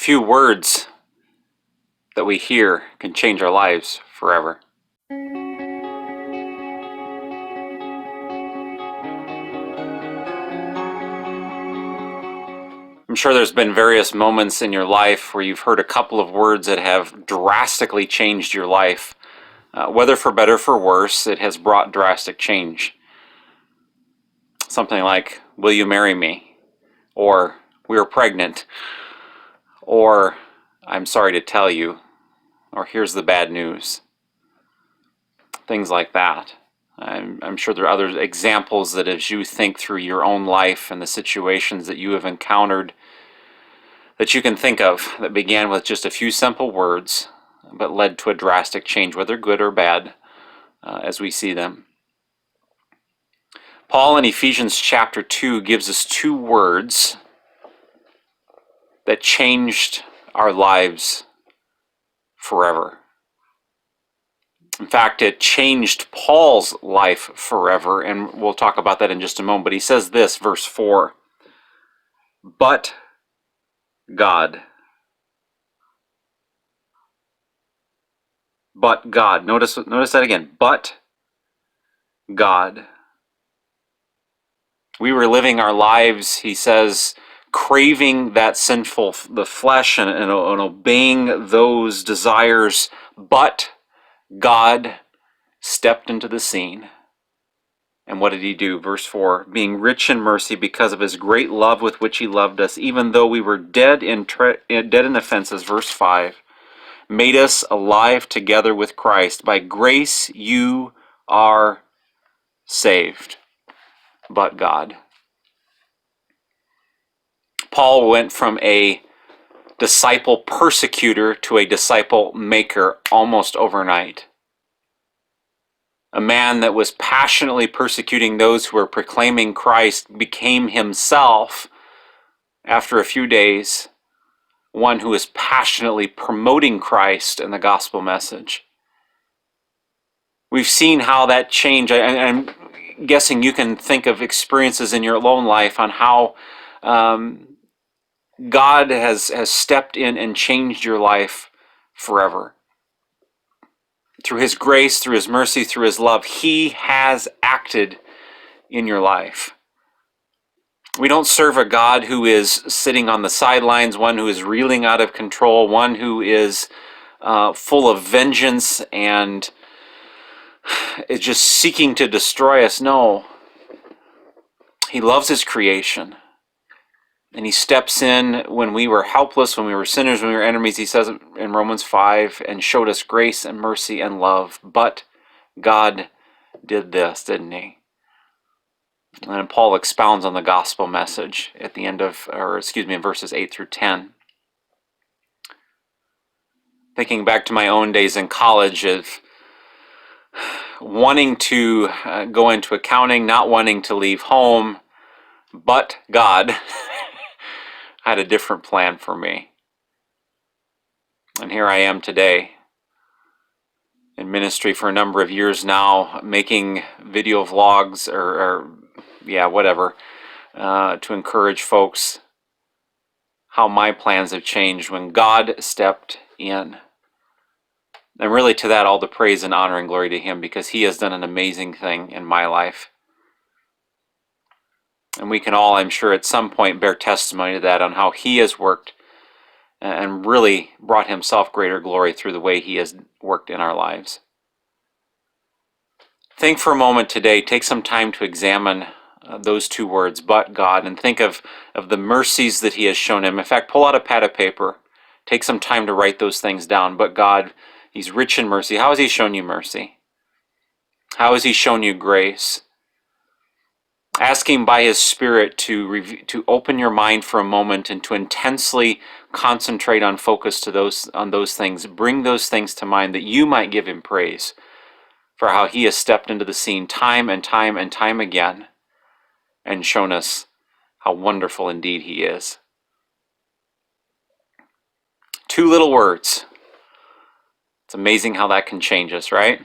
few words that we hear can change our lives forever. I'm sure there's been various moments in your life where you've heard a couple of words that have drastically changed your life. Whether for better or for worse, it has brought drastic change. Something like, "Will you marry me?" Or, "We're pregnant." Or, "I'm sorry to tell you." Or, "Here's the bad news." Things like that. I'm sure there are other examples that as you think through your own life and the situations that you have encountered that you can think of that began with just a few simple words but led to a drastic change, whether good or bad, as we see them. Paul in Ephesians chapter 2 gives us two words that changed our lives forever. In fact, it changed Paul's life forever, and we'll talk about that in just a moment. But he says this, verse 4, "But God." But God. Notice that again. But God. We were living our lives, he says, craving that sinful, the flesh, and obeying those desires. But God stepped into the scene. And what did he do? Verse 4, "Being rich in mercy because of his great love with which he loved us, even though we were dead in offenses," verse 5, "made us alive together with Christ. By grace you are saved." But God. Paul went from a disciple persecutor to a disciple maker almost overnight. A man that was passionately persecuting those who were proclaiming Christ became himself, after a few days, one who is passionately promoting Christ and the gospel message. We've seen how that changed. I'm guessing you can think of experiences in your own life on how God has stepped in and changed your life forever. Through his grace, through his mercy, through his love, he has acted in your life. We don't serve a God who is sitting on the sidelines, one who is reeling out of control, one who is full of vengeance and is just seeking to destroy us. No. He loves his creation. And he steps in when we were helpless, when we were sinners, when we were enemies, he says in Romans 5, and showed us grace and mercy and love. But God did this, didn't he? And then Paul expounds on the gospel message at the end of, in verses 8 through 10. Thinking back to my own days in college of wanting to go into accounting, not wanting to leave home, but God had a different plan for me. And here I am today in ministry for a number of years now, making video vlogs to encourage folks how my plans have changed when God stepped in. And really to that, all the praise and honor and glory to him, because he has done an amazing thing in my life. And we can all, I'm sure, at some point bear testimony to that, on how he has worked and really brought himself greater glory through the way he has worked in our lives. Think for a moment today, take some time to examine those two words, but God, and think of the mercies that he has shown him. In fact, pull out a pad of paper, take some time to write those things down. But God, he's rich in mercy. How has he shown you mercy? How has he shown you grace? Ask him by his Spirit to open your mind for a moment and to intensely concentrate on focus on those things. Bring those things to mind that you might give him praise for how he has stepped into the scene time and time and time again and shown us how wonderful indeed he is. Two little words. It's amazing how that can change us, right?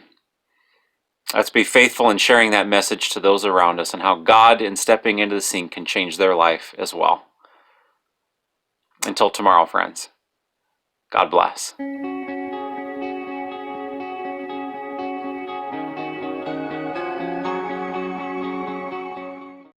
Let's be faithful in sharing that message to those around us, and how God, in stepping into the scene, can change their life as well. Until tomorrow, friends. God bless.